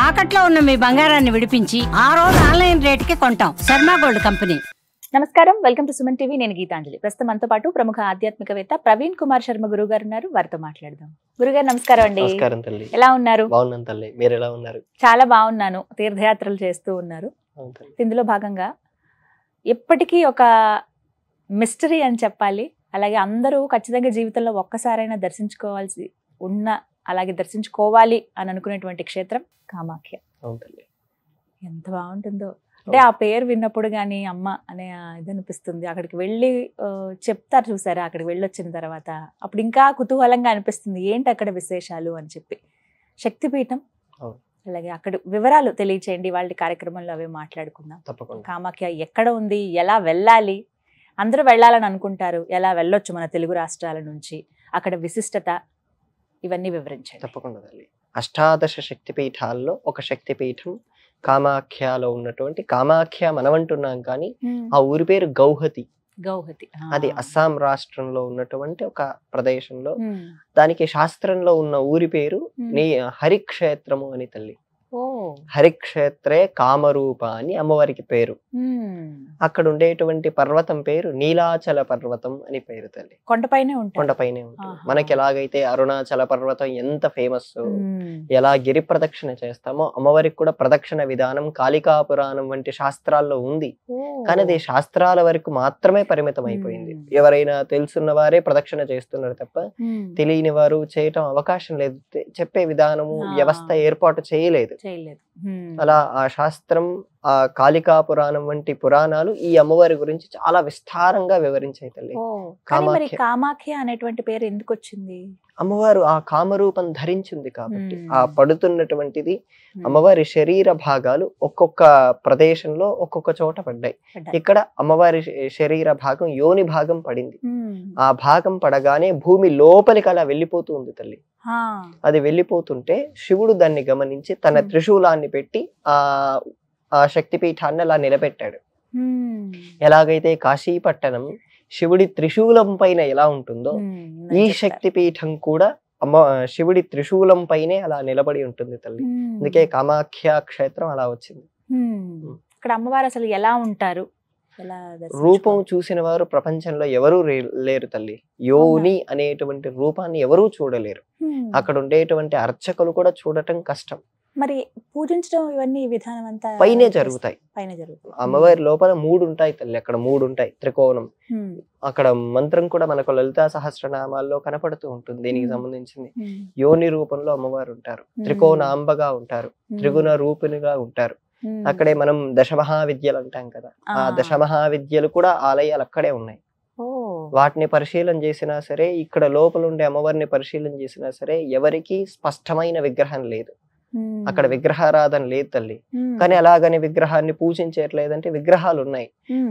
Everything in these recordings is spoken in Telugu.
తాకట్లో ఉన్న మీ బంగారాన్ని విడిపించి ఆ రోజు ఆన్లైన్ రేటుకి కొంటాం. Sharma gold company. నమస్కారం, వెల్కమ్ టు సుమన్ టీవీ. నేను గీతాంజలి. ప్రస్తుతం మనతో పాటు ప్రముఖ ఆధ్యాత్మికవేత్త ప్రవీణ్ కుమార్ శర్మ గురువు గారు ఉన్నారు. వారితో మాట్లాడదాం. గురుగారు నమస్కారం అండి. నమస్కారం తల్లి. ఎలా ఉన్నారు? బాగున్నాను తల్లి, మీరు ఎలా ఉన్నారు? చాలా బాగున్నాను. తీర్థయాత్రలు చేస్తూ ఉన్నారు. ఇందులో భాగంగా ఎప్పటికీ ఒక మిస్టరీ అని చెప్పాలి. అలాగే అందరూ ఖచ్చితంగా జీవితంలో ఒక్కసారైనా దర్శించుకోవాల్సి ఉన్న, అలాగే దర్శించుకోవాలి అని అనుకునేటువంటి క్షేత్రం కామాఖ్య. ఎంత బాగుంటుందో అంటే ఆ పేరు విన్నప్పుడు కానీ అమ్మ అనే ఇది అనిపిస్తుంది. అక్కడికి వెళ్ళి చెప్తారు చూసారా, అక్కడికి వెళ్ళి వచ్చిన తర్వాత అప్పుడు ఇంకా కుతూహలంగా అనిపిస్తుంది ఏంటి అక్కడ విశేషాలు అని చెప్పి. శక్తిపీఠం, అలాగే అక్కడ వివరాలు తెలియచేయండి. వాళ్ళ కార్యక్రమంలో అవే మాట్లాడుకుందాం. కామాఖ్య ఎక్కడ ఉంది, ఎలా వెళ్ళాలి, అందరూ వెళ్ళాలని అనుకుంటారు, ఎలా వెళ్ళొచ్చు మన తెలుగు రాష్ట్రాల నుంచి, అక్కడ విశిష్టత, ఇవన్నీ వివరించండి. తప్పకుండా తల్లి. అష్టాదశ శక్తిపీఠాల్లో ఒక శక్తిపీఠం కామాఖ్యలో ఉన్నటువంటి కామాఖ్య మనమంటున్నాం కానీ ఆ ఊరి పేరు గౌహతి. గౌహతి అది అస్సాం రాష్ట్రంలో ఉన్నటువంటి ఒక ప్రదేశంలో. దానికి శాస్త్రంలో ఉన్న ఊరి పేరు హరిక్షేత్రము అని తల్లి. హరిక్షేత్రే కామరూప అని అమ్మవారికి పేరు. అక్కడ ఉండేటువంటి పర్వతం పేరు నీలాచల పర్వతం అని పేరు తల్లి. కొండపైనే ఉంటుంది. మనకి ఎలాగైతే అరుణాచల పర్వతం ఎంత ఫేమస్, ఎలా గిరి ప్రదక్షిణ చేస్తామో అమ్మవారికి కూడా ప్రదక్షిణ విధానం కాళికా పురాణం వంటి శాస్త్రాల్లో ఉంది. కానీ అది శాస్త్రాల వరకు మాత్రమే పరిమితం అయిపోయింది. ఎవరైనా తెలుసున్న వారే ప్రదక్షిణ చేస్తున్నారు తప్ప తెలియని వారు చేయటం అవకాశం లేదు. చెప్పే విధానము వ్యవస్థ ఏర్పాటు చేయలేదు. అలా ఆ శాస్త్రం, ఆ కాళికా పురాణం వంటి పురాణాలు ఈ అమ్మవారి గురించి చాలా విస్తారంగా వివరించాయి తల్లి. కామాఖ్య అనేటువంటి పేరు ఎందుకు వచ్చింది? అమ్మవారు ఆ కామరూపం ధరించింది కాబట్టి. ఆ పడుతున్నటువంటిది అమ్మవారి శరీర భాగాలు ఒక్కొక్క ప్రదేశంలో ఒక్కొక్క చోట పడ్డాయి. ఇక్కడ అమ్మవారి శరీర భాగం యోని భాగం పడింది. ఆ భాగం పడగానే భూమి లోపలికి అలా వెళ్ళిపోతూ ఉంది తల్లి. అది వెళ్ళిపోతుంటే శివుడు దాన్ని గమనించి తన త్రిశూలాన్ని పెట్టి ఆ శక్తిపీఠాన్ని అలా నిలబెట్టాడు. ఎలాగైతే కాశీపట్టణం శివుడి త్రిశూలం పైన ఎలా ఉంటుందో ఈ శక్తిపీఠం కూడా శివుడి త్రిశూలం పైనే అలా నిలబడి ఉంటుంది తల్లి. అందుకే కామాఖ్య క్షేత్రం అలా వచ్చింది. ఇక్కడ అమ్మవారు అసలు ఎలా ఉంటారు? రూపం చూసిన వారు ప్రపంచంలో ఎవరూ లేరు తల్లి. యోని అనేటువంటి రూపాన్ని ఎవరూ చూడలేరు. అక్కడ ఉండేటువంటి అర్చకులు కూడా చూడటం కష్టం. మరి పూజించడం ఇవన్నీ విధానం అంతా పైనే జరుగుతాయి. అమ్మవారి లోపల 3 ఉంటాయి తల్లి. అక్కడ 3 ఉంటాయి త్రికోణం. అక్కడ మంత్రం కూడా మనకు లలితా సహస్రనామాల్లో కనపడుతూ ఉంటుంది. దీనికి సంబంధించింది యోని రూపంలో అమ్మవారు ఉంటారు. త్రికోణాంబగా ఉంటారు. త్రిగుణ రూపిణిగా ఉంటారు. అక్కడే మనం దశమహావిద్యలు అంటాం కదా, ఆ దశమహావిద్యలు కూడా ఆలయాలు అక్కడే ఉన్నాయి. వాటిని పరిశీలన చేసినా సరే, ఇక్కడ లోపల ఉండే అమ్మవారిని పరిశీలన చేసినా సరే ఎవరికి స్పష్టమైన విగ్రహం లేదు. అక్కడ విగ్రహారాధన లేదు తల్లి. కానీ అలాగని విగ్రహాన్ని పూజించట్లేదంటే విగ్రహాలు ఉన్నాయి.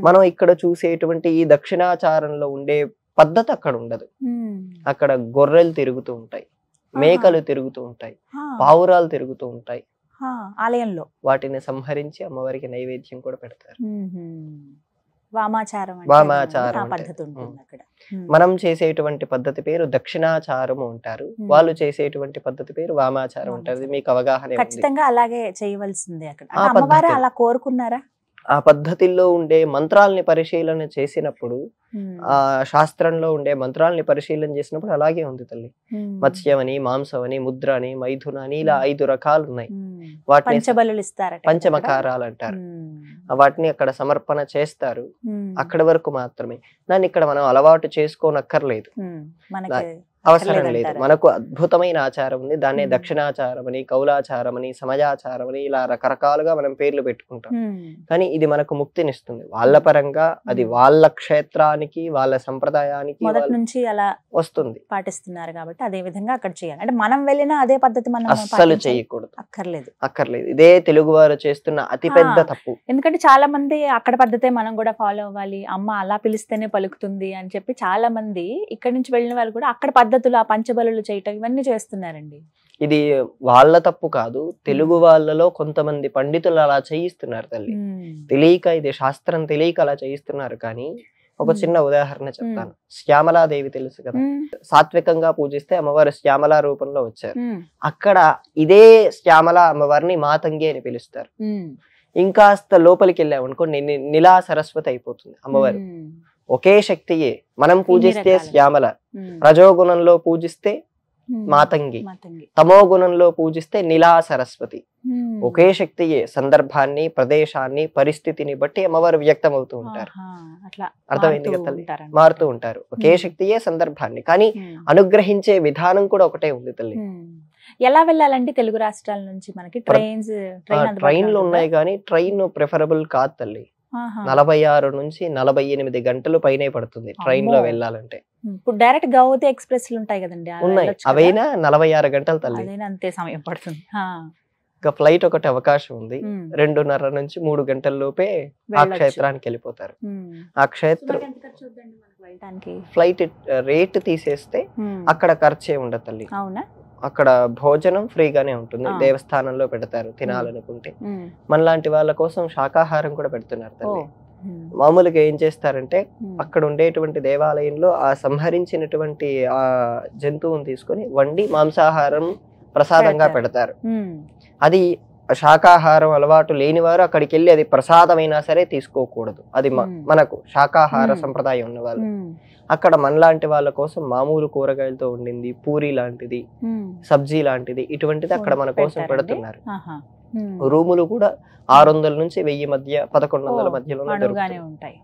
మనం ఇక్కడ చూసేటువంటి ఈ దక్షిణాచారంలో ఉండే పద్ధతి అక్కడ ఉండదు. అక్కడ గొర్రెలు తిరుగుతూ ఉంటాయి, మేకలు తిరుగుతూ ఉంటాయి, పావురాలు తిరుగుతూ ఉంటాయి ఆలయంలో. వాటిని సంహరించి అమ్మవారికి నైవేద్యం కూడా పెడతారు. వామాచారం. మనం చేసేటువంటి పద్ధతి పేరు దక్షిణాచారము అంటారు. వాళ్ళు చేసేటువంటి పద్ధతి పేరు వామాచారం అంటారు. మీకు అవగాహన ఖచ్చితంగా అలాగే చేయవలసిందే. అక్కడ అలా కోరుకున్నారా? ఆ పద్ధతిలో ఉండే మంత్రాలని పరిశీలన చేసినప్పుడు, ఆ శాస్త్రంలో ఉండే మంత్రాలని పరిశీలన చేసినప్పుడు అలాగే ఉంది తల్లి. మత్స్యమని, మాంసమని, ముద్ర అని, మైథున అని ఇలా 5 రకాలు ఉన్నాయి. వాటిని పంచమకారాలు అంటారు. వాటిని అక్కడ సమర్పణ చేస్తారు. అక్కడ వరకు మాత్రమే. దాన్ని ఇక్కడ మనం అలవాటు చేసుకోనక్కర్లేదు, అవసరం లేదు. మనకు అద్భుతమైన ఆచారం ఉంది. దాన్నే దక్షిణాచారం అని, కౌలాచారం అని, సమాజాచారం అని ఇలా రకరకాలుగా మనం పేర్లు పెట్టుకుంటాం. కానీ ఇది మనకు ముక్తినిస్తుంది. వాళ్ళ పరంగా అది వాళ్ళ క్షేత్రానికి, వాళ్ళ సంప్రదాయానికి మొదటి నుంచి అలా వస్తుంది, పాటిస్తున్నారు కాబట్టి అదే విధంగా అక్కడ చేయాలి. అంటే మనం వెళ్ళినా అదే పద్ధతి మనం అస్సలు చేయకూడదు. అక్కర్లేదు. ఇదే తెలుగు వారు చేస్తున్న అతిపెద్ద తప్పు. ఎందుకంటే చాలా మంది అక్కడ పద్ధతే మనం కూడా ఫాలో అవ్వాలి, అమ్మ అలా పిలిస్తేనే పలుకుతుంది అని చెప్పి చాలా మంది ఇక్కడ నుంచి వెళ్ళిన వాళ్ళు కూడా అక్కడ పద్ధతులు, ఆ పంచబలులు చేయటం ఇవన్నీ చేస్తున్నారండి. ఇది వాళ్ళ తప్పు కాదు, తెలుగు వాళ్ళలో కొంతమంది పండితులు అలా చేయిస్తున్నారు తల్లి. తెలియక, ఇది శాస్త్రం తెలియక అలా చేయిస్తున్నారు. కానీ ఒక చిన్న ఉదాహరణ చెప్తాను. శ్యామలాదేవి తెలుసు కదా, సాత్వికంగా పూజిస్తే అమ్మవారు శ్యామల రూపంలో వచ్చారు. అక్కడ ఇదే శ్యామల అమ్మవారిని మాతంగి అని పిలుస్తారు. ఇంకాస్త లోపలికి వెళ్ళామనుకోండి నిలా సరస్వతి అయిపోతుంది అమ్మవారు. ఒకే శక్తియే. మనం పూజిస్తే శ్యామల, రజోగుణంలో పూజిస్తే మాతంగి, తమో గుణంలో పూజిస్తే నిలా సరస్వతి. ఒకే శక్తియే. సందర్భాన్ని, ప్రదేశాన్ని, పరిస్థితిని బట్టి అమ్మవారు వ్యక్తం అవుతూ ఉంటారు. అర్థమైంది కదా తల్లి? మారుతూ ఉంటారు. ఒకే శక్తియే సందర్భాన్ని, కానీ అనుగ్రహించే విధానం కూడా ఒకటే ఉంది తల్లి. ఎలా వెళ్ళాలంటే తెలుగు రాష్ట్రాల నుంచి మనకి ట్రైన్లు ఉన్నాయి, కానీ ట్రైన్ ప్రిఫరబుల్ కాదు తల్లి. 46 నుంచి 48 గంటలు పైనే పడుతుంది ట్రైన్ లో వెళ్ళాలంటే. ఇప్పుడు డైరెక్ట్ గౌతమి ఎక్స్ప్రెస్ ఉంటాయి కదండి, ఉన్నాయి. అవైనా 46 గంటలు తల్లి, అంతే సమయం పడుతుంది. ఇంకా ఫ్లైట్ ఒకటి అవకాశం ఉంది. 2:30 నుంచి 3 గంటల లోపే ఆ క్షేత్రానికి వెళ్ళిపోతారు. ఆ క్షేత్రం ఫ్లైట్ రేట్ తీసేస్తే అక్కడ ఖర్చే ఉండదు తల్లి. అక్కడ భోజనం ఫ్రీగానే ఉంటుంది. దేవస్థానంలో పెడతారు తినాలనుకుంటే. మనలాంటి వాళ్ళ కోసం శాకాహారం కూడా పెడుతున్నారు తల్లి. మామూలుగా ఏం చేస్తారంటే అక్కడ ఉండేటువంటి దేవాలయంలో ఆ సంహరించినటువంటి ఆ జంతువుని తీసుకొని వండి మాంసాహారం ప్రసాదంగా పెడతారు. అది శాకాహారం అలవాటు లేనివారు అక్కడికి వెళ్ళి అది ప్రసాదమైనా సరే తీసుకోకూడదు. అది మనకు శాకాహార సంప్రదాయం ఉన్న వాళ్ళు. అక్కడ మనలాంటి వాళ్ళ కోసం మామూలు కూరగాయలతో ఉండింది, పూరి లాంటిది, సబ్జీ లాంటిది, ఇటువంటిది అక్కడ మన కోసం పెడుతున్నారు. రూములు కూడా 600 నుంచి 1000 మధ్య, 1100 మధ్యలో ఉంటాయి.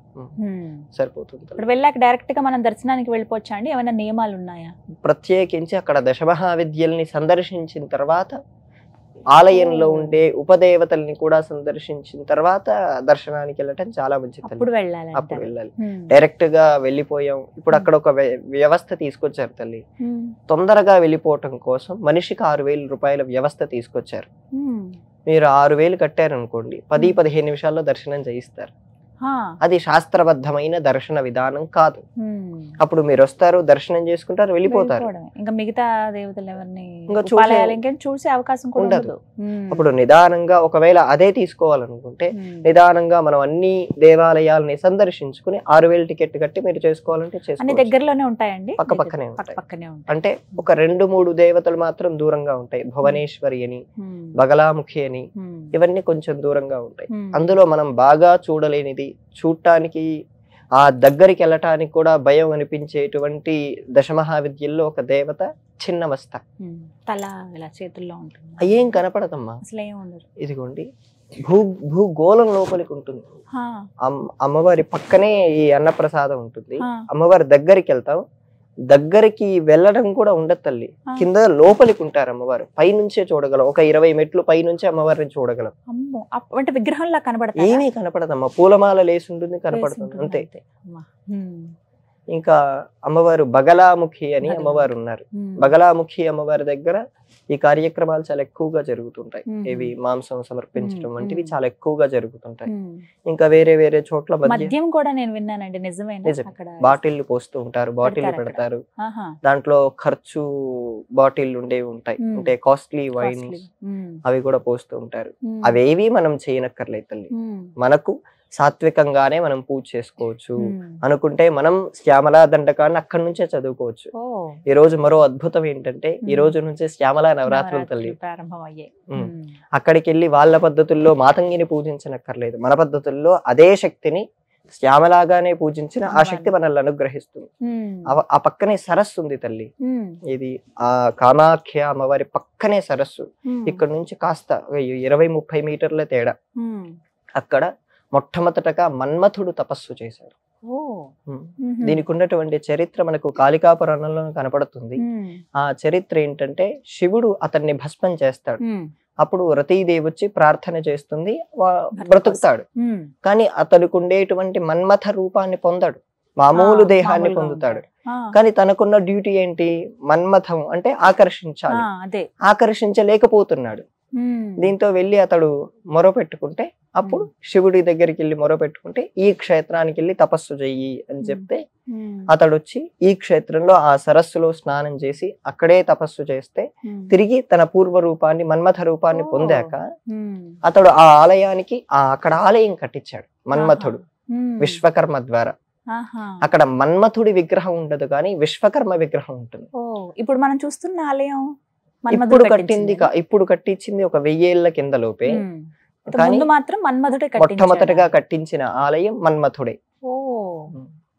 సరిపోతుంది. వెళ్ళాక డైరెక్ట్ గా మనం దర్శనానికి వెళ్ళిపోవచ్చా అండి? ఏమైనా నియమాలు ఉన్నాయా? ప్రత్యేకించి అక్కడ దశమహావిద్యల్ని సందర్శించిన తర్వాత, ఆలయంలో ఉండే ఉపదేవతల్ని కూడా సందర్శించిన తర్వాత దర్శనానికి వెళ్ళటం చాలా మంచిది. అప్పుడు వెళ్ళాలి. డైరెక్ట్ గా వెళ్ళిపోయాం. ఇప్పుడు అక్కడ ఒక వ్యవస్థ తీసుకొచ్చారు తల్లి. తొందరగా వెళ్ళిపోవటం కోసం మనిషికి 6000 రూపాయల వ్యవస్థ తీసుకొచ్చారు. మీరు 6000 కట్టారనుకోండి, 10-15 నిమిషాల్లో దర్శనం చేయిస్తారు. అది శాస్త్రబద్ధమైన దర్శన విధానం కాదు. అప్పుడు మీరు వస్తారు, దర్శనం చేసుకుంటారు, వెళ్ళిపోతారు. ఇంకా మిగతా దేవతలు ఎవరిని చూసే అవకాశం ఉండదు. అప్పుడు నిదానంగా, ఒకవేళ అదే తీసుకోవాలనుకుంటే నిదానంగా మనం అన్ని దేవాలయాలని సందర్శించుకుని 6000 టికెట్ కట్టి మీరు చేసుకోవాలంటే చేసుకోవచ్చు. దగ్గరలోనే ఉంటాయండి, పక్క పక్కనే ఉంటాయి. అంటే ఒక 2-3 దేవతలు మాత్రం దూరంగా ఉంటాయి. భువనేశ్వరి అని, బగలాముఖి అని, ఇవన్నీ కొంచెం దూరంగా ఉంటాయి. అందులో మనం బాగా చూడలేనిది, చూడటానికి ఆ దగ్గరికి వెళ్ళటానికి కూడా భయం అనిపించేటువంటి దశమహావిద్యల్లో ఒక దేవత చిన్నమస్త. చేతుల్లో ఉంటుంది, ఏం కనపడదమ్మా, ఇదిగోండి భూగోళం లోపలికి ఉంటుంది. అమ్మవారి పక్కనే ఈ అన్నప్రసాదం ఉంటుంది. అమ్మవారి దగ్గరికి వెళ్తాం, దగ్గరికి వెళ్ళడం కూడా ఉండదు తల్లి. కింద లోపలికి ఉంటారు అమ్మవారు. పైనుంచే చూడగలం. ఒక 20 మెట్లు పైనుంచే అమ్మవారిని చూడగలం. అంటే విగ్రహంలా కనబడదు, ఏమీ కనపడదమ్మా. పూలమాల లేసి ఉంటుంది, కనపడుతుంది అంతే. ఇంకా అమ్మవారు బగలాముఖి అని అమ్మవారు ఉన్నారు. బగలాముఖి అమ్మవారి దగ్గర ఈ కార్యక్రమాలు చాలా ఎక్కువగా జరుగుతుంటాయి. ఇవి మాంసం సమర్పించడం వంటివి చాలా ఎక్కువగా జరుగుతుంటాయి. ఇంకా వేరే వేరే చోట్ల మద్యం కూడా నేను విన్నానండి, నిజమేనా? బాటిల్ పోస్తూ ఉంటారు, బాటిల్ పెడతారు. దాంట్లో ఖర్చు బాటిల్ ఉండేవి ఉంటాయి, అంటే కాస్ట్లీ వైన్స్, అవి కూడా పోస్తూ ఉంటారు. అవేవి మనం చేయనక్కర్లేదు తల్లి. మనకు సాత్వికంగానే మనం పూజ చేసుకోవచ్చు అనుకుంటే మనం శ్యామలా దండకాన్ని అక్కడి నుంచే చదువుకోవచ్చు. ఈ రోజు మరో అద్భుతం ఏంటంటే, ఈ రోజు నుంచే శ్యామలా నవరాత్రులు తల్లి ప్రారంభమయ్యాయి. అక్కడికి వెళ్ళి వాళ్ళ పద్ధతుల్లో మాతంగిని పూజించనక్కర్లేదు. మన పద్ధతుల్లో అదే శక్తిని శ్యామలాగానే పూజించిన ఆ శక్తి మనల్ని అనుగ్రహిస్తుంది. ఆ పక్కనే సరస్సు ఉంది తల్లి. ఇది ఆ కామాఖ్య అమ్మవారి పక్కనే సరస్సు. ఇక్కడ నుంచి కాస్త 20-30 మీటర్ల తేడా. అక్కడ మొట్టమొదటగా మన్మథుడు తపస్సు చేశాడు. దీనికి ఉన్నటువంటి చరిత్ర మనకు కాళికా పురాణంలో కనపడుతుంది. ఆ చరిత్ర ఏంటంటే, శివుడు అతన్ని భస్మం చేస్తాడు. అప్పుడు రతీదేవి వచ్చి ప్రార్థన చేస్తుంది, బ్రతుకుతాడు. కానీ అతనికి ఉండేటువంటి మన్మథ రూపాన్ని పొందాడు, మామూలు దేహాన్ని పొందుతాడు. కానీ తనకున్న డ్యూటీ ఏంటి? మన్మథం అంటే ఆకర్షించాలి. ఆకర్షించలేకపోతున్నాడు. దీంతో వెళ్ళి అతడు మొరపెట్టుకుంటే, అప్పుడు శివుడి దగ్గరికి వెళ్ళి మొరపెట్టుకుంటే, ఈ క్షేత్రానికి వెళ్ళి తపస్సు చెయ్యి అని చెప్తే అతడు వచ్చి ఈ క్షేత్రంలో ఆ సరస్సులో స్నానం చేసి అక్కడే తపస్సు చేస్తే తిరిగి తన పూర్వ రూపాన్ని, మన్మథ రూపాన్ని పొందాక అతడు ఆ ఆలయానికి అక్కడ ఆలయం కట్టించాడు మన్మథుడు, విశ్వకర్మ ద్వారా. అక్కడ మన్మథుడి విగ్రహం ఉండదు కానీ విశ్వకర్మ విగ్రహం ఉంటుంది. ఇప్పుడు మనం చూస్తున్న ఆలయం ఇప్పుడు కట్టించింది ఒక 1000 ఏళ్ల కింద లోపే. కానీ మాత్రం మన్మథుడే మొట్టమొదటిగా కట్టించిన ఆలయం మన్మథుడే.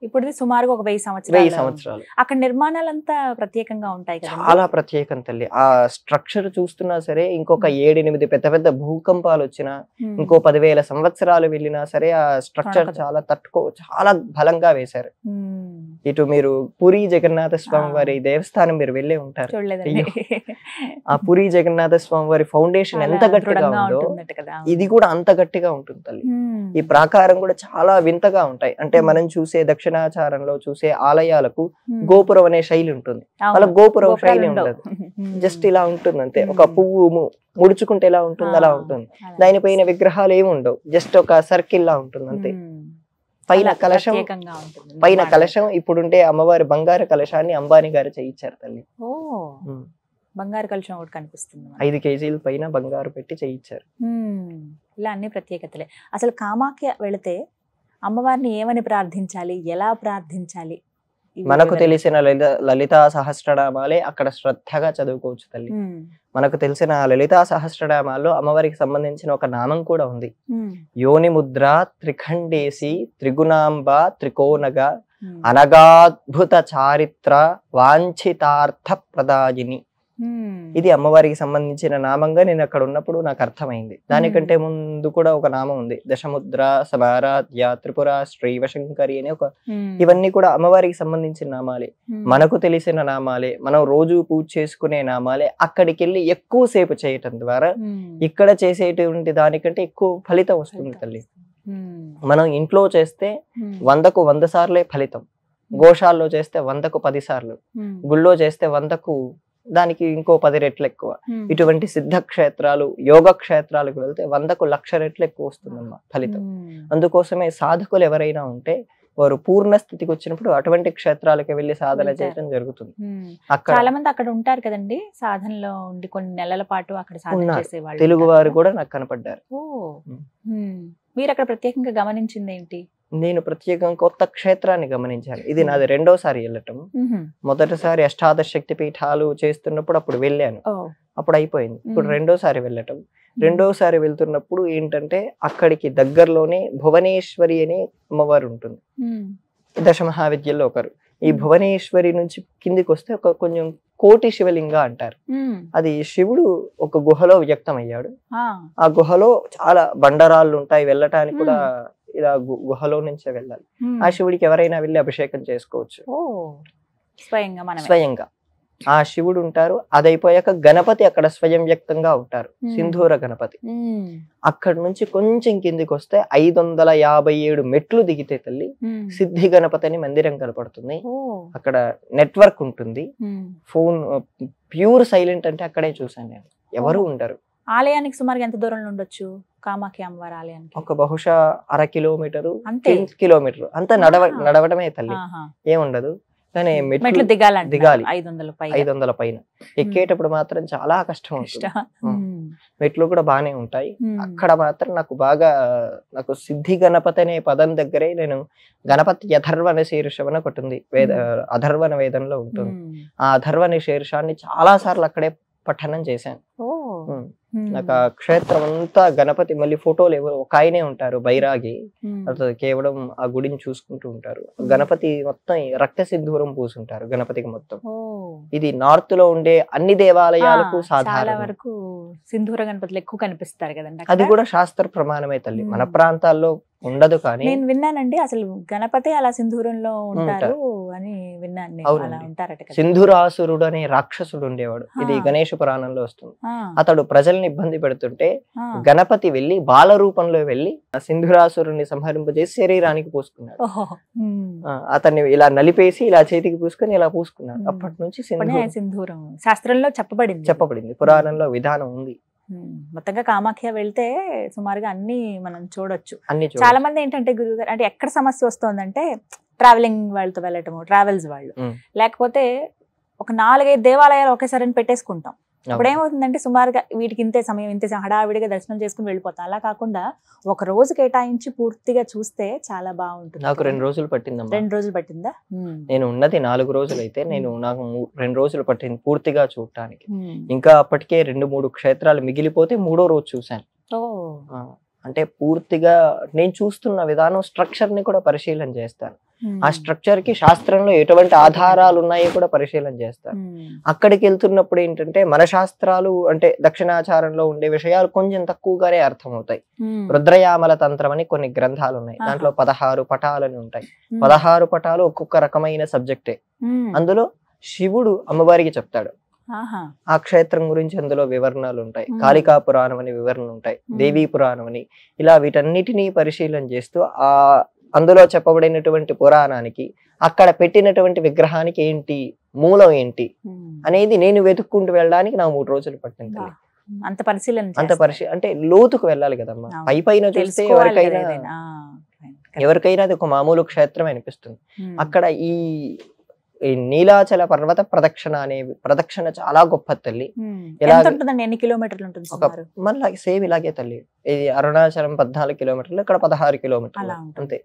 ఇప్పుడు సుమారుగా ఒక 1000 సంవత్సరాలు. అక్కడ నిర్మాణాలంతా ప్రత్యేకంగా ఉంటాయి కదా, చాలా ప్రత్యేకం తల్లి. ఆ స్ట్రక్చర్ చూస్తున్నా సరే ఇంకొక 7-8 పెద్ద పెద్ద భూకంపాలు వచ్చినా, ఇంకో 10,000 సంవత్సరాలు వెళ్ళినా సరే ఆ స్ట్రక్చర్ చాలా బలంగా వేశారు. ఇటు మీరు పూరి జగన్నాథ స్వామి వారి దేవస్థానం మీరు వెళ్ళే ఉంటారు. ఆ పూరి జగన్నాథ స్వామి వారి ఫౌండేషన్ ఎంత గట్టిగా ఉందో ఇది కూడా అంత గట్టిగా ఉంటుంది తల్లి. ఈ ప్రాకారం కూడా చాలా వింతగా ఉంటాయి. అంటే మనం చూసే దక్షిణాచారంలో చూసే ఆలయాలకు గోపురం అనే శైలి ఉంటుంది, అలా గోపురం శైలి ఉండదు. జస్ట్ ఇలా ఉంటుంది అంతే. ఒక పువ్వు ముడుచుకుంటే ఎలా ఉంటుంది అలా ఉంటుంది. దానిపైన విగ్రహాలు ఏమి ఉండవు, జస్ట్ ఒక సర్కిల్ లా ఉంటుంది అంతే. పైన కలశం ఇప్పుడుంటే అమ్మవారి బంగారు కలశాన్ని అంబానీ గారు చేయించారు తల్లి. బంగారు కలశం ఒకటి కనిపిస్తుంది, 5 కేజీల పైన బంగారు పెట్టి చేయించారు. ఇలా అన్ని ప్రత్యేకతలే. అసలు కామాఖ్య వెళితే అమ్మవారిని ఏమని ప్రార్థించాలి, ఎలా ప్రార్థించాలి? మనకు తెలిసిన లలితా సహస్రనామాలే అక్కడ శ్రద్ధగా చదువుకోవచ్చు తల్లి. మనకు తెలిసిన లలితా సహస్రనామాల్లో అమ్మవారికి సంబంధించిన ఒక నామం కూడా ఉంది. యోని ముద్ర త్రిఖండేసి త్రిగుణాంబ త్రికోణగ అనగాద్భుత చారిత్ర వాంఛితార్థ ప్రదాయిని. ఇది అమ్మవారికి సంబంధించిన నామంగా నేను అక్కడ ఉన్నప్పుడు నాకు అర్థమైంది. దానికంటే ముందు కూడా ఒక నామం ఉంది, దశముద్ర సమారాధ్య త్రిపుర శ్రీవశంకరి అనే ఒక, ఇవన్నీ కూడా అమ్మవారికి సంబంధించిన నామాలే, మనకు తెలిసిన నామాలే, మనం రోజు పూజ చేసుకునే నామాలే. అక్కడికి వెళ్ళి ఎక్కువ సేపు చేయటం ద్వారా ఇక్కడ చేసేటువంటి దానికంటే ఎక్కువ ఫలితం వస్తుంది తల్లి. మనం ఇంట్లో చేస్తే 100కు 100 సార్లే ఫలితం, గోశాలలో చేస్తే 100కు 10 సార్లు, గుళ్ళో చేస్తే 100కు దానికి ఇంకో 10 రెట్లు ఎక్కువ. ఇటువంటి సిద్ధ క్షేత్రాలు యోగ క్షేత్రాలకు వెళ్తే 100కు 1,00,000 రెట్లు ఎక్కువ వస్తుందమ్మా ఫలితం. అందుకోసమే సాధకులు ఎవరైనా ఉంటే వారు పూర్ణ స్థితికి వచ్చినప్పుడు అటువంటి క్షేత్రాలకు వెళ్లి సాధన చేయడం జరుగుతుంది. చాలా మంది అక్కడ ఉంటారు కదండి, సాధనలో ఉండి కొన్ని నెలల పాటు అక్కడ సాధన చేసేవాళ్ళు, తెలుగు వారు కూడా నాకు కనపడ్డారు. మీరు అక్కడ ప్రత్యేకంగా గమనించింది ఏంటి? నేను ప్రత్యేకంగా కొత్త క్షేత్రాన్ని గమనించాను. ఇది నాది 2వసారి వెళ్ళటం. మొదటిసారి అష్టాదశ శక్తి పీఠాలు చేస్తున్నప్పుడు అప్పుడు వెళ్ళాను, అప్పుడు అయిపోయింది. ఇప్పుడు 2వసారి వెళ్ళటం. 2వసారి వెళ్తున్నప్పుడు ఏంటంటే అక్కడికి దగ్గరలోనే భువనేశ్వరి అనే అమ్మవారు ఉంటుంది, దశమహావిద్యల్లో ఒకరు. ఈ భువనేశ్వరి నుంచి కిందికి వస్తే ఒక కొంచెం కోటి శివలింగ అంటారు. అది శివుడు ఒక గుహలో వ్యక్తం అయ్యాడు. ఆ గుహలో చాలా బండరాళ్ళు ఉంటాయి, వెళ్ళటానికి కూడా ఇలా గుహలో నుంచే వెళ్ళాలి. ఆ శివుడికి ఎవరైనా వెళ్ళి అభిషేకం చేసుకోవచ్చు స్వయంగా. ఆ శివుడు ఉంటారు. అదైపోయాక గణపతి అక్కడ స్వయం వ్యక్తంగా ఉంటారు, సింధూర గణపతి. అక్కడ నుంచి కొంచెం కిందికి వస్తే 557 మెట్లు దిగితే తల్లి సిద్ధి గణపతి అని మందిరం కనపడుతుంది. అక్కడ నెట్వర్క్ ఉంటుంది, ఫోన్ ప్యూర్ సైలెంట్. అంటే అక్కడే చూసాను నేను, ఎవరు ఉండరు. ఆలయానికి సుమారుగా ఎంత దూరంలో ఉండొచ్చు కామాఖ్య అమ్మవారి ఆలయానికి? ఒక బహుశా 1/2 కిలోమీటరు కిలోమీటర్ అంతా నడవడమే తల్లి, ఏముండదు. కానీ మెట్లు దిగాలి 500 పైన. ఎక్కేటప్పుడు మాత్రం చాలా కష్టం అవుతుంది. మెట్లు కూడా బానే ఉంటాయి. అక్కడ మాత్రం నాకు సిద్ధి గణపతి అనే పదం దగ్గరే నేను గణపతి అథర్వణ శీర్షం అని ఒకటి ఉంది, అథర్వణ వేదంలో ఉంటుంది. ఆ అథర్వణ శీర్షాన్ని చాలా సార్లు అక్కడే పఠనం చేశాను. నాకు ఆ క్షేత్రం అంతా గణపతి, మళ్ళీ ఫోటోలు ఎవరు ఒక ఆయనే ఉంటారు బైరాగి, అతను కేవలం ఆ గుడిని చూసుకుంటూ ఉంటారు. గణపతి మొత్తం రక్త సింధూరం పూసుంటారు గణపతికి మొత్తం. ఇది నార్త్ లో ఉండే అన్ని దేవాలయాలకు సాధారణ వరకు సింధూర గణపతులు ఎక్కువ కనిపిస్తారు కదండి. అది కూడా శాస్త్ర ప్రమాణమే తల్లి, మన ప్రాంతాల్లో ఉండదు. కానీ నేను విన్నానండి, అసలు గణపతి అలా సింధూరంలో ఉంటారు అని విన్నాను. సింధురాసురుడు అనే రాక్షసుడు ఉండేవాడు, ఇది గణేష పురాణంలో వస్తుంది. అతడు ప్రజల్ని ఇబ్బంది పెడుతుంటే గణపతి వెళ్లి బాల రూపంలో వెళ్లి సింధురాసురుని సంహరింపజేసి శరీరానికి పూసుకున్నాడు. అతన్ని ఇలా నలిపేసి ఇలా చేతికి పూసుకొని ఇలా పూసుకున్నాడు. అప్పటి నుంచి సింధూరం శాస్త్రంలో చెప్పబడింది, పురాణంలో విధానం ఉంది. మొత్తంగా కామాఖ్య వెళ్తే సుమారుగా అన్ని మనం చూడొచ్చు. చాలా మంది ఏంటంటే గురువు గారు, అంటే ఎక్కడ సమస్య వస్తుందంటే ట్రావెలింగ్ వాళ్ళతో వెళ్ళటము, ట్రావెల్స్ వాళ్ళు, లేకపోతే ఒక 4-5 దేవాలయాలు ఒకేసారి పెట్టేసుకుంటాం. అప్పుడు ఏమవుతుందంటే సుమారుగా వీటికి ఇంతే సమయం ఇంతే హడావిడిగా దర్శనం చేసుకుని వెళ్ళిపోతాం. అలా కాకుండా ఒక రోజు కేటాయించి పూర్తిగా చూస్తే చాలా బాగుంటుంది. నాకు 2 రోజులు పట్టిందమ్మా. 2 రోజులు పట్టిందా? నేను ఉన్నది 4 రోజులు అయితే నాకు 2 రోజులు పట్టింది పూర్తిగా చూడటానికి. ఇంకా అప్పటికే 2-3 క్షేత్రాలు మిగిలిపోతే 3వ రోజు చూశాను. అంటే పూర్తిగా నేను చూస్తున్న విధానం స్ట్రక్చర్ ని కూడా పరిశీలన చేస్తాను. ఆ స్ట్రక్చర్ కి శాస్త్రంలో ఎటువంటి ఆధారాలు ఉన్నాయో కూడా పరిశీలన చేస్తాను. అక్కడికి వెళ్తున్నప్పుడు ఏంటంటే మన శాస్త్రాలు అంటే దక్షిణాచారంలో ఉండే విషయాలు కొంచెం తక్కువగానే అర్థమవుతాయి. రుద్రయామల తంత్రం అని కొన్ని గ్రంథాలు ఉన్నాయి. దాంట్లో 16 పటాలని ఉంటాయి. 16 పటాలు ఒక్కొక్క రకమైన సబ్జెక్టే. అందులో శివుడు అమ్మవారికి చెప్తాడు. ఆ క్షేత్రం గురించి అందులో వివరణలు ఉంటాయి. కాళికా పురాణం అని వివరణలు ఉంటాయి, దేవీ పురాణం అని, ఇలా వీటన్నిటినీ పరిశీలన చేస్తూ అందులో చెప్పబడినటువంటి పురాణానికి అక్కడ పెట్టినటువంటి విగ్రహానికి ఏంటి మూలం ఏంటి అనేది నేను వెతుక్కుంటూ వెళ్ళడానికి నాకు 3 రోజులు పట్టింది. అంత పరిశీలన అంటే లోతుకు వెళ్ళాలి కదమ్మా. పైన చూస్తే ఎవరికైనా అది ఒక మామూలు క్షేత్రం అనిపిస్తుంది. అక్కడ ఈ నీలాచల పర్వత ప్రదక్షిణ అనే ప్రదక్షిణ చాలా గొప్ప తల్లి. ఎన్ని కిలోమీటర్లు ఉంటుంది? మన సేమ్ ఇలాగే తల్లి. ఇది అరుణాచలం 14 కిలోమీటర్లు, ఇక్కడ 16 కిలోమీటర్లు అంతే.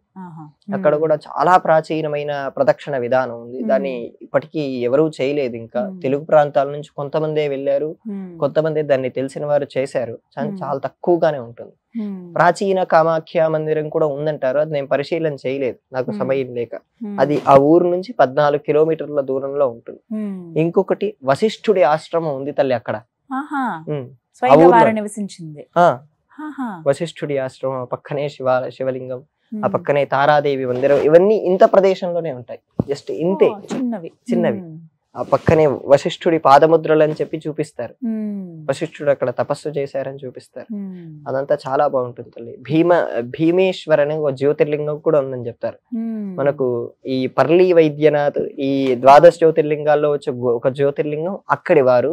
అక్కడ కూడా చాలా ప్రాచీనమైన ప్రదక్షిణ విధానం ఉంది. దాన్ని ఇప్పటికీ ఎవరూ చేయలేదు. ఇంకా తెలుగు ప్రాంతాల నుంచి కొంతమందే వెళ్ళారు, కొంతమంది దాన్ని తెలిసిన వారు చేశారు. చాలా తక్కువగానే ఉంటుంది. ప్రాచీన కామాఖ్య మందిరం కూడా ఉందంటారు. అది నేను పరిశీలన చేయలేదు, నాకు సమయం లేక. అది ఆ ఊరు నుంచి 14 కిలోమీటర్ల దూరంలో ఉంటుంది. ఇంకొకటి వశిష్ఠుడి ఆశ్రమం ఉంది తల్లి అక్కడ. వశిష్ఠుడి ఆశ్రమం పక్కనే శివలింగం, ఆ పక్కనే తారాదేవి మందిరం. ఇవన్నీ ఇంత ప్రదేశంలోనే ఉంటాయి. జస్ట్ ఇంతే, చిన్నవి. ఆ పక్కనే వశిష్ఠుడి పాదముద్రలు అని చెప్పి చూపిస్తారు. వశిష్ఠుడు అక్కడ తపస్సు చేశారని చూపిస్తారు. అదంతా చాలా బాగుంటుంది తల్లి. భీమేశ్వర్ అనే ఒక జ్యోతిర్లింగం కూడా ఉందని చెప్తారు. మనకు ఈ పర్లీ వైద్యనాథ్ ఈ 12 జ్యోతిర్లింగాల్లో వచ్చే ఒక జ్యోతిర్లింగం అక్కడి వారు.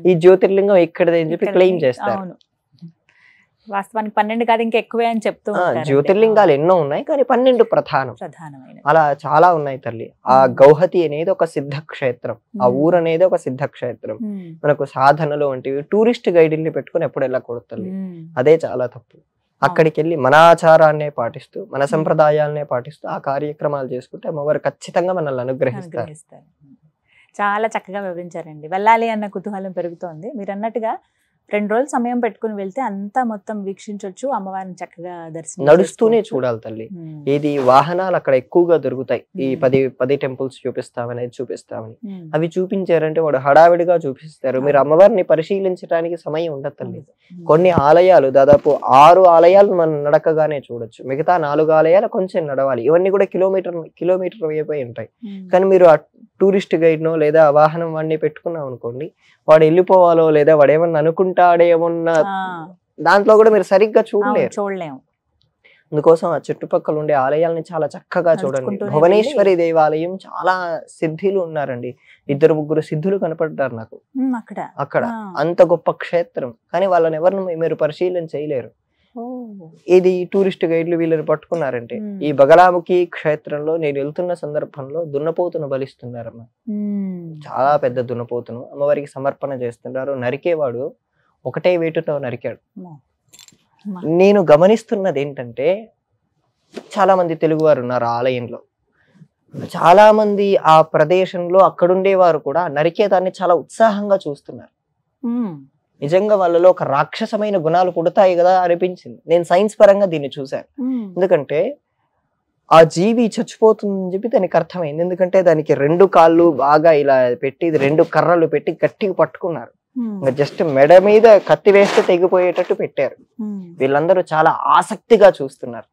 ఈ జ్యోతిర్లింగం ఇక్కడిది అని చెప్పి క్లెయిమ్ చేస్తారు. వాస్తవానికి 12 కాదు ఇంకా ఎక్కువే అని చెప్తూ ఉంటారు. జ్యోతిర్లింగాలు ఎన్నో ఉన్నాయి, కానీ 12 ప్రధానమైన అలా చాలా ఉన్నాయి తల్లి. ఆ గౌహతి అనేది ఒక సిద్ధ క్షేత్రం, ఆ ఊరు అనేది ఒక సిద్ధ క్షేత్రం. మనకు సాధనలు వంటివి టూరిస్ట్ గైడ్ని పెట్టుకుని ఎప్పుడు వెళ్ళకూడదు తల్లి. అదే చాలా తప్పు. అక్కడికి వెళ్ళి మన ఆచారాన్నే పాటిస్తూ మన సంప్రదాయాలనే పాటిస్తూ ఆ కార్యక్రమాలు చేసుకుంటే అమ్మవారు ఖచ్చితంగా మనల్ని అనుగ్రహిస్తారు. చాలా చక్కగా వివరించారండి. వెళ్ళాలి అన్న కుతూహలం పెరుగుతోంది. మీరు అన్నట్టుగా 2 రోజులు సమయం పెట్టుకుని వెళ్తే అంతా మొత్తం వీక్షించవచ్చు, అమ్మవారిని చక్కగా దర్శనం నడుస్తూనే చూడాలి తల్లి. ఏది వాహనాలు అక్కడ ఎక్కువగా దొరుకుతాయి. ఈ 10 టెంపుల్స్ చూపిస్తామని అవి చూపించారంటే వాడు హడావిడిగా చూపిస్తారు. మీరు అమ్మవారిని పరిశీలించడానికి సమయం ఉండదు తల్లి. కొన్ని ఆలయాలు దాదాపు 6 ఆలయాలు మనం నడకగానే చూడొచ్చు. మిగతా 4 ఆలయాలు కొంచెం నడవాలి. ఇవన్నీ కూడా కిలోమీటర్ అయిపోయి ఉంటాయి. కానీ మీరు ఆ టూరిస్ట్ గైడ్ నో లేదా వాహనం వాడిని పెట్టుకున్నాం అనుకోండి, వాడు వెళ్ళిపోవాలో లేదా వాడు ఏమన్నా అనుకుంటాడేమన్నా దాంట్లో కూడా మీరు సరిగ్గా చూడలేము. అందుకోసం ఆ చుట్టుపక్కల ఉండే ఆలయాలని చాలా చక్కగా చూడండి. భువనేశ్వరి దేవాలయం చాలా సిద్ధులు ఉన్నారండి. 2-3 సిద్ధులు కనపడ్డారు నాకు అక్కడ. అంత గొప్ప క్షేత్రం, కానీ వాళ్ళని ఎవరిని మీరు పరిశీలన చేయలేరు. ఇది టూరిస్ట్ గైడ్లు వీళ్ళని పట్టుకున్నారంటే. ఈ బగలాముఖి క్షేత్రంలో నేను వెళ్తున్న సందర్భంలో దున్నపోతును బలిస్తున్నారమ్మా. చాలా పెద్ద దున్నపోతును అమ్మవారికి సమర్పణ చేస్తున్నారు. నరికేవాడు ఒకటే వేటుతో నరికాడు. నేను గమనిస్తున్నది ఏంటంటే చాలా మంది తెలుగు వారు ఉన్నారు ఆలయంలో. చాలా మంది ఆ ప్రదేశంలో అక్కడుండేవారు కూడా నరికేదాన్ని చాలా ఉత్సాహంగా చూస్తున్నారు. నిజంగా వాళ్ళలో ఒక రాక్షసమైన గుణాలు పుడతాయి కదా అనిపించింది. నేను సైన్స్ పరంగా దీన్ని చూశాను. ఎందుకంటే ఆ జీవి చచ్చిపోతుందని చెప్పి దానికి అర్థమైంది. ఎందుకంటే దానికి 2 కాళ్ళు బాగా ఇలా పెట్టి 2 కర్రలు పెట్టి గట్టిగా పట్టుకున్నారు. ఇంకా జస్ట్ మెడ మీద కత్తి వేస్తే తెగిపోయేటట్టు పెట్టారు. వీళ్ళందరూ చాలా ఆసక్తిగా చూస్తున్నారు.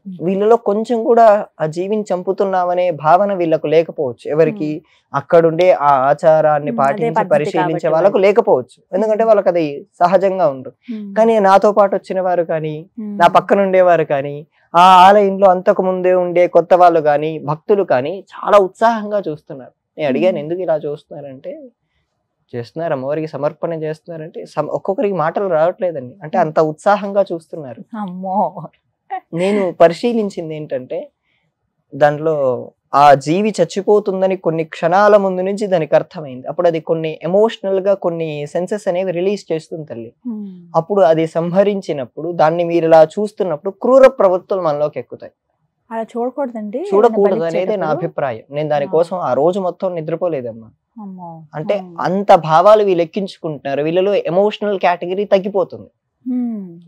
వీళ్ళలో కొంచెం కూడా ఆ జీవిని చంపుతున్నామనే భావన వీళ్ళకు లేకపోవచ్చు. ఎవరికి అక్కడుండే ఆ ఆచారాన్ని పాటించి పరిశీలించే వాళ్ళకు లేకపోవచ్చు. ఎందుకంటే వాళ్ళకి అది సహజంగా ఉంటుంది. కానీ నాతో పాటు వచ్చిన వారు కానీ, నా పక్కన ఉండేవారు కానీ, ఆ ఆలయంలో అంతకు ముందే ఉండే కొత్త వాళ్ళు కానీ, భక్తులు కానీ చాలా ఉత్సాహంగా చూస్తున్నారు. నేను అడిగాను, ఎందుకు ఇలా చూస్తున్నారంటే, చేస్తున్నారు అమ్మవారికి సమర్పణ చేస్తున్నారంటే ఒక్కొక్కరికి మాటలు రావట్లేదండి. అంటే అంత ఉత్సాహంగా చూస్తున్నారు. నేను పరిశీలించింది ఏంటంటే దాంట్లో ఆ జీవి చచ్చిపోతుందని కొన్ని క్షణాల ముందు నుంచి దానికి అర్థమైంది. అప్పుడు అది కొన్ని ఎమోషనల్ గా కొన్ని సెన్సెస్ అనేవి రిలీజ్ చేస్తుంది తల్లి. అప్పుడు అది సంహరించినప్పుడు దాన్ని మీరు ఇలా చూస్తున్నప్పుడు క్రూర ప్రవృత్తులు మనలోకి ఎక్కుతాయి. అలా చూడకూడదండి, చూడకూడదు అనేది నా అభిప్రాయం. నేను దానికోసం ఆ రోజు మొత్తం నిద్రపోలేదమ్మా. అంటే అంత భావాలు వీళ్ళు ఎక్కించుకుంటున్నారు, వీళ్ళలో ఎమోషనల్ కేటగిరీ తగ్గిపోతుంది.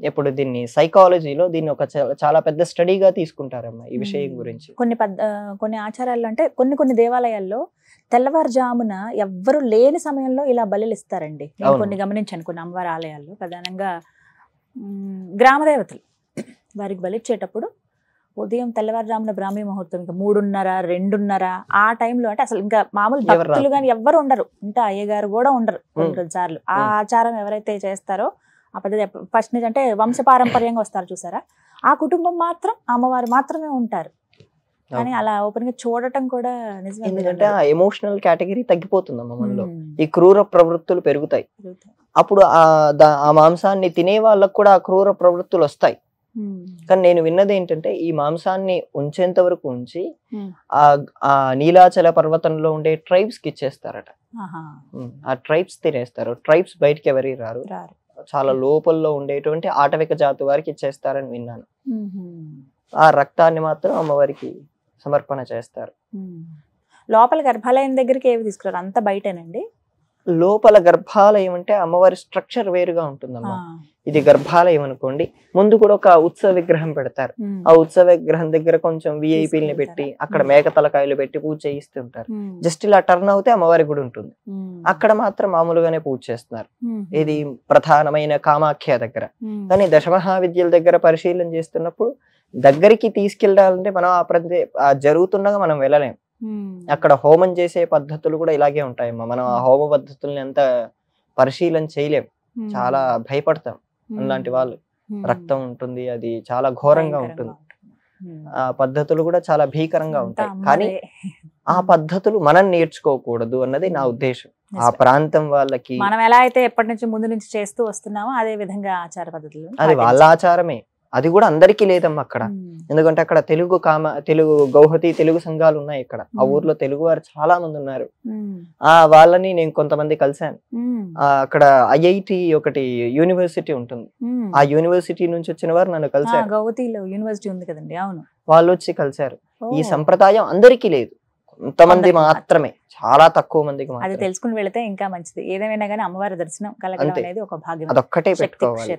ఇప్పుడు దీన్ని సైకాలజీలో దీన్ని ఒక చాలా పెద్ద స్టడీగా తీసుకుంటారమ్మా ఈ విషయం గురించి. కొన్ని ఆచారాల్లో అంటే కొన్ని దేవాలయాల్లో తెల్లవారుజామున ఎవ్వరు లేని సమయంలో ఇలా బలులు ఇస్తారండి. నేను కొన్ని గమనించాను కొన్ని అమ్మవారి ఆలయాల్లో, ప్రధానంగా గ్రామదేవతలు వారికి బలిచ్చేటప్పుడు ఉదయం తెల్లవారుజామున బ్రాహ్మీ ముహూర్తం ఇంకా 3:30, 2:30 ఆ టైంలో, అంటే అసలు ఇంకా మామూలు భక్తులు కానీ ఎవ్వరు ఉండరు, ఇంకా అయ్యగారు కూడా ఉండరు కొన్ని సార్లు. ఆ ఆచారం ఎవరైతే చేస్తారో ఆ పద్ధతి ఫస్ట్ నుంచి అంటే వంశపారంపర్యంగా వస్తారు చూసారా, ఆ కుటుంబం మాత్రం అమ్మవారు మాత్రమే ఉంటారు. కానీ అలా ఓపెన్ గా చూడటం కూడా నిజమే, ఎందుకంటే ఆ ఎమోషనల్ కేటగిరీ తగ్గిపోతుందమ్మా మనలో, ఈ క్రూర ప్రవృత్తులు పెరుగుతాయి. అప్పుడు ఆ మాంసాన్ని తినే వాళ్ళకు కూడా ఆ క్రూర ప్రవృత్తులు వస్తాయి. కానీ నేను విన్నది ఏంటంటే ఈ మాంసాన్ని ఉంచేంత వరకు ఉంచి ఆ నీలాచల పర్వతంలో ఉండే ట్రైబ్స్ కి ఇచ్చేస్తారట. ఆ ట్రైబ్స్ తినేస్తారు. ట్రైబ్స్ బయటికి ఎవరి రారు, చాలా లోపల్లో ఉండేటువంటి ఆటవిక జాతి వారికి ఇచ్చేస్తారని విన్నాను. ఆ రక్తాన్ని మాత్రం అమ్మవారికి సమర్పణ చేస్తారు. లోపల గర్భాలయం దగ్గరికి ఏవి తీసుకురారు, అంత బయటేనండి? లోపల గర్భాలయం అంటే అమ్మవారి స్ట్రక్చర్ వేరుగా ఉంటుందమ్మా. ఇది గర్భాలయం అనుకోండి, ముందు కూడా ఒక ఉత్సవ విగ్రహం పెడతారు. ఆ ఉత్సవ విగ్రహం దగ్గర కొంచెం విఐపీలని పెట్టి అక్కడ మేక తలకాయలు పెట్టి పూజ చేయిస్తుంటారు. జస్ట్ ఇలా టర్న్ అవుతే అమ్మవారి గుడి ఉంటుంది. అక్కడ మాత్రం మామూలుగానే పూజ చేస్తున్నారు. ఇది ప్రధానమైన కామాఖ్య దగ్గర. కానీ దశమహావిద్యల దగ్గర పరిశీలన చేస్తున్నప్పుడు దగ్గరికి తీసుకెళ్ళాలంటే మనం ఆ జరుగుతుండగా మనం వెళ్ళలేం. అక్కడ హోమం చేసే పద్ధతులు కూడా ఇలాగే ఉంటాయమ్మా. మనం ఆ హోమ పద్ధతుల్ని ఎంత పరిశీలన చేయలేం, చాలా భయపడతాం. అలాంటి వాళ్ళు రక్తం ఉంటుంది, అది చాలా ఘోరంగా ఉంటుంది. ఆ పద్ధతులు కూడా చాలా భీకరంగా ఉంటాయి. కానీ ఆ పద్ధతులు మనం నేర్చుకోకూడదు అన్నది నా ఉద్దేశం. ఆ ప్రాంతం వాళ్ళకి మనం ఎలా అయితే ఎప్పటి నుంచి ముందు నుంచి చేస్తూ వస్తున్నామో అదే విధంగా ఆచార పద్ధతులు, అది వాళ్ళ ఆచారమే. అది కూడా అందరికీ లేదమ్మా అక్కడ. ఎందుకంటే అక్కడ తెలుగు గౌహతి తెలుగు సంఘాలు ఉన్నాయి. ఇక్కడ ఆ ఊర్లో తెలుగు వారు చాలా మంది ఉన్నారు. వాళ్ళని నేను కొంతమంది కలిశాను. అక్కడ ఐఐటి ఒకటి యూనివర్సిటీ ఉంటుంది. ఆ యూనివర్సిటీ నుంచి వచ్చిన వారు నన్ను కలిశారు. గౌహతిలో యూనివర్సిటీ ఉంది కదండి. అవును, వాళ్ళు వచ్చి కలిశారు. ఈ సంప్రదాయం అందరికీ లేదు, కొంతమంది మాత్రమే, చాలా తక్కువ మందికి. అది తెలుసుకుని వెళితే ఇంకా మంచిది. ఏదేమైనా కానీ అమ్మవారి దర్శనం కలగడం అనేది ఒక భాగ్యం. అదొక్కటే పెట్టుకోవాలి.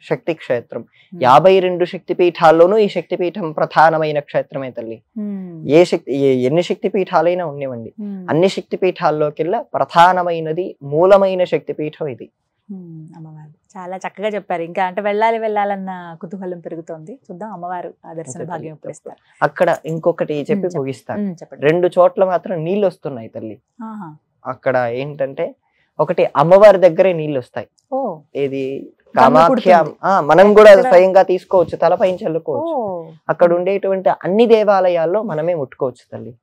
శక్తి క్షేత్రం 52 శక్తి పీఠాల్లోనూ ఈ శక్తి పీఠం ప్రధానమైన క్షేత్రమే తల్లి. ఎన్ని శక్తి పీఠాలైనా ఉండేవండి, అన్ని శక్తి పీఠాల్లోకెల్లా ప్రధానమైనది మూలమైన శక్తి పీఠం ఇది. అమ్మవారు చాలా చక్కగా చెప్పారు. ఇంకా అంటే వెళ్ళాలన్న కుతూహలం పెరుగుతోంది. చూద్దాం అమ్మవారు ఆ దర్శన భాగ్యం ఎప్పుడు ఇస్తారు. అక్కడ ఇంకొకటి చెప్పి ముగిస్తాను. 2 చోట్ల మాత్రం నీళ్ళు వస్తున్నాయి తల్లి. అక్కడ ఏంటంటే ఒకటి అమ్మవారి దగ్గరే నీళ్ళు వస్తాయి. ఏది కామాఖ్య, మనం కూడా స్వయంగా తీసుకోవచ్చు, తలపైన చల్లుకోవచ్చు. అక్కడ ఉండేటువంటి అన్ని దేవాలయాల్లో మనమే ముట్టుకోవచ్చు తల్లి.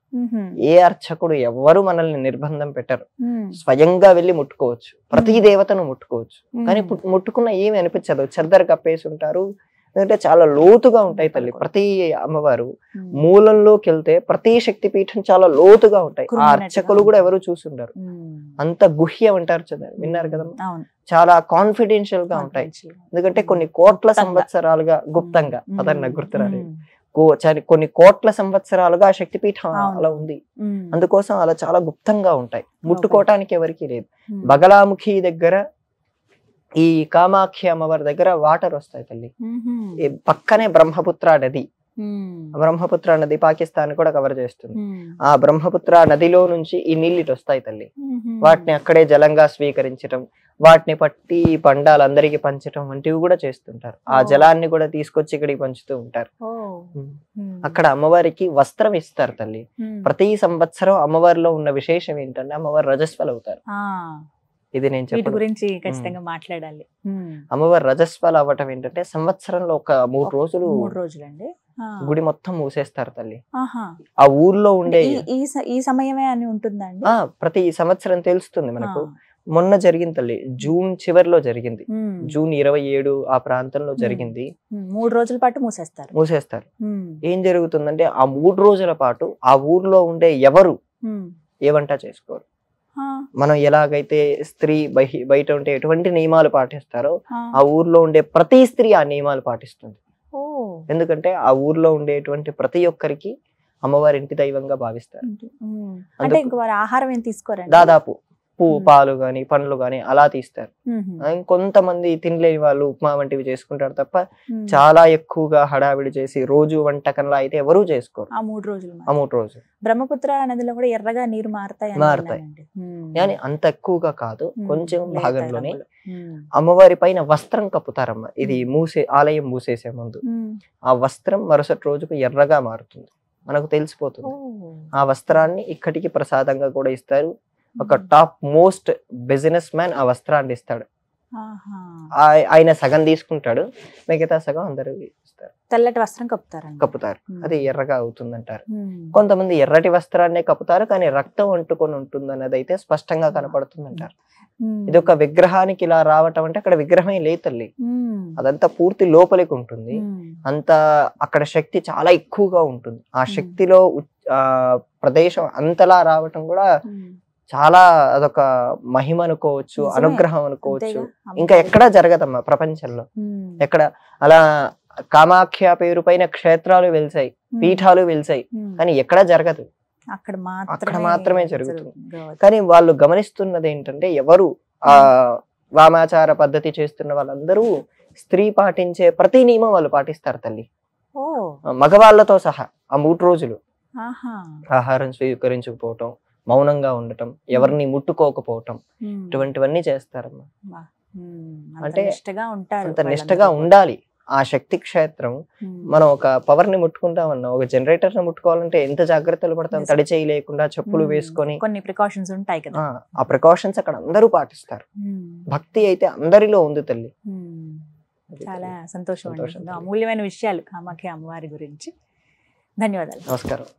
ఏ అర్చకుడు ఎవ్వరు మనల్ని నిర్బంధం పెట్టరు, స్వయంగా వెళ్ళి ముట్టుకోవచ్చు. ప్రతి దేవతను ముట్టుకోవచ్చు. కానీ ముట్టుకున్న ఏమి అనిపించదు. చెద్దరు కప్పేసి ఉంటారు, ఎందుకంటే చాలా లోతుగా ఉంటాయి తల్లి. ప్రతి అమ్మవారు మూలంలోకి వెళ్తే ప్రతి శక్తి పీఠం చాలా లోతుగా ఉంటాయి. ఆ అర్చకులు కూడా ఎవరు చూసుంటారు. అంత గుహ్యం అంటారు, విన్నారు కదా. చాలా కాన్ఫిడెన్షియల్ గా ఉంటాయి. ఎందుకంటే కొన్ని కోట్ల సంవత్సరాలుగా గుప్తంగా, అతను నాకు గుర్తురాలేదు, కొన్ని కోట్ల సంవత్సరాలుగా ఆ శక్తి పీఠం అలా ఉంది. అందుకోసం అలా చాలా గుప్తంగా ఉంటాయి, ముట్టుకోవటానికి ఎవరికి లేదు. బగలాముఖి దగ్గర, ఈ కామాఖ్య అమ్మవారి దగ్గర వాటర్ వస్తాయి తల్లి. పక్కనే బ్రహ్మపుత్ర నది. బ్రహ్మపుత్ర నది పాకిస్తాన్ కూడా కవర్ చేస్తుంది. ఆ బ్రహ్మపుత్ర నదిలో నుంచి ఈ నీళ్ళు వస్తాయి తల్లి. వాటిని అక్కడే జలంగా స్వీకరించడం, వాటిని పట్టి పండాలందరికీ పంచడం వంటివి కూడా చేస్తుంటారు. ఆ జలాన్ని కూడా తీసుకొచ్చి ఇక్కడికి పంచుతూ ఉంటారు. అక్కడ అమ్మవారికి వస్త్రం ఇస్తారు తల్లి. ప్రతి సంవత్సరం అమ్మవారిలో ఉన్న విశేషం ఏంటంటే అమ్మవారు రజస్వలు అవుతారు. ఇది నేను చెప్పి గురించి ఖచ్చితంగా మాట్లాడాలి. అమ్మవారు రజస్వలు అవ్వటం ఏంటంటే సంవత్సరంలో ఒక 3 రోజులండి గుడి మొత్తం మూసేస్తారు తల్లి. ఆ ఊర్లో ఉండే ఈ సమయమే అని ఉంటుందండి. ప్రతి సంవత్సరం తెలుస్తుంది మనకు. మొన్న జరిగింది తల్లి, జూన్ చివరిలో జరిగింది, జూన్ 27 ఆ ప్రాంతంలో జరిగింది. 3 రోజుల పాటు మూసేస్తారు. ఏం జరుగుతుందంటే ఆ 3 రోజుల పాటు ఆ ఊర్లో ఉండే ఎవరు ఏ వంట చేసుకోరు. మనం ఎలాగైతే స్త్రీ బయట ఉంటే ఎటువంటి నియమాలు పాటిస్తారో ఆ ఊర్లో ఉండే ప్రతి స్త్రీ ఆ నియమాలు పాటిస్తుంది. ఎందుకంటే ఆ ఊర్లో ఉండేటువంటి ప్రతి ఒక్కరికి అమ్మవారి ఇంటి దైవంగా భావిస్తారు. అంటే ఇంక వారు ఆహారం ఏం తీసుకోరండి, దాదాపు పువ్వు పాలు గాని పండ్లు గాని అలా తీస్తారు. ఇంకొంతమంది తినలేని వాళ్ళు ఉప్మా వంటివి చేసుకుంటారు తప్ప చాలా ఎక్కువగా హడావిడి చేసి రోజు వంటకంలా అయితే ఎవరూ చేసుకోరు ఆ 3 రోజులు. బ్రహ్మపుత్ర నదిలో కూడా ఎర్రగా నీరు మారుతాయి కానీ అంత ఎక్కువగా కాదు, కొంచెం భాగంలోనే. అమ్మవారి పైన వస్త్రం కప్పుతారమ్మ, ఇది ఆలయం మూసేసే ముందు. ఆ వస్త్రం మరుసటి రోజుకు ఎర్రగా మారుతుంది, మనకు తెలిసిపోతుంది. ఆ వస్త్రాన్ని ఇక్కడికి ప్రసాదంగా కూడా ఇస్తారు. ఒక టాప్ మోస్ట్ బిజినెస్ మ్యాన్ ఆ వస్త్రాన్ని ఇస్తాడు. ఆయన సగం తీసుకుంటాడు, మిగతా సగం అందరూ ఇస్తారు. తెల్లటి వస్త్రం కప్పుతారు, అది ఎర్రగా అవుతుంది అంటారు. కొంతమంది ఎర్రటి వస్త్రాన్నే కప్పుతారు కానీ రక్తం అంటుకొని ఉంటుంది అన్నది అయితే స్పష్టంగా కనపడుతుంది అంటారు. ఇది ఒక విగ్రహానికి ఇలా రావటం అంటే అక్కడ విగ్రహమే లేదు తల్లి, అదంతా పూర్తి లోపలికి ఉంటుంది. అంత అక్కడ శక్తి చాలా ఎక్కువగా ఉంటుంది. ఆ శక్తిలో ప్రదేశం అంతలా రావటం కూడా చాలా అదొక మహిమ అనుకోవచ్చు, అనుగ్రహం అనుకోవచ్చు. ఇంకా ఎక్కడా జరగదమ్మా ప్రపంచంలో, ఎక్కడ అలా కామాఖ్య పేరు పైన క్షేత్రాలు వెలిసాయి, పీఠాలు వెలిసాయి, కానీ ఎక్కడా జరగదు, అక్కడ మాత్రమే జరుగుతుంది. కానీ వాళ్ళు గమనిస్తున్నది ఏంటంటే ఎవరు ఆ వామాచార పద్ధతి చేస్తున్న వాళ్ళందరూ స్త్రీ పాటించే ప్రతి నియమం వాళ్ళు పాటిస్తారు తల్లి, మగవాళ్ళతో సహా. ఆ 3 రోజులు ఆహారం స్వీకరించకపోవటం, మౌనంగా ఉండటం, ఎవరిని ముట్టుకోకపోవటం, ఇటువంటివన్నీ చేస్తారమ్మా. అంటే అంత నిష్టగా ఉండాలి. ఆ శక్తి క్షేత్రం, మనం ఒక పవర్ ని ముట్టుకుంటామన్నా, ఒక జనరేటర్ ని ముట్టుకోవాలంటే ఎంత జాగ్రత్తలు పడతాం, తడి చేయి లేకుండా చెప్పులు వేసుకొని. కొన్ని ప్రికాషన్స్ ఉంటాయి కదా, ఆ ప్రికాషన్స్ అక్కడ అందరూ పాటిస్తారు. భక్తి అయితే అందరిలో ఉంది తల్లి. చాలా సంతోషం, అమూల్యమైన విషయాలు కామాఖ్య అమ్మవారి గురించి. ధన్యవాదాలు. నమస్కారం.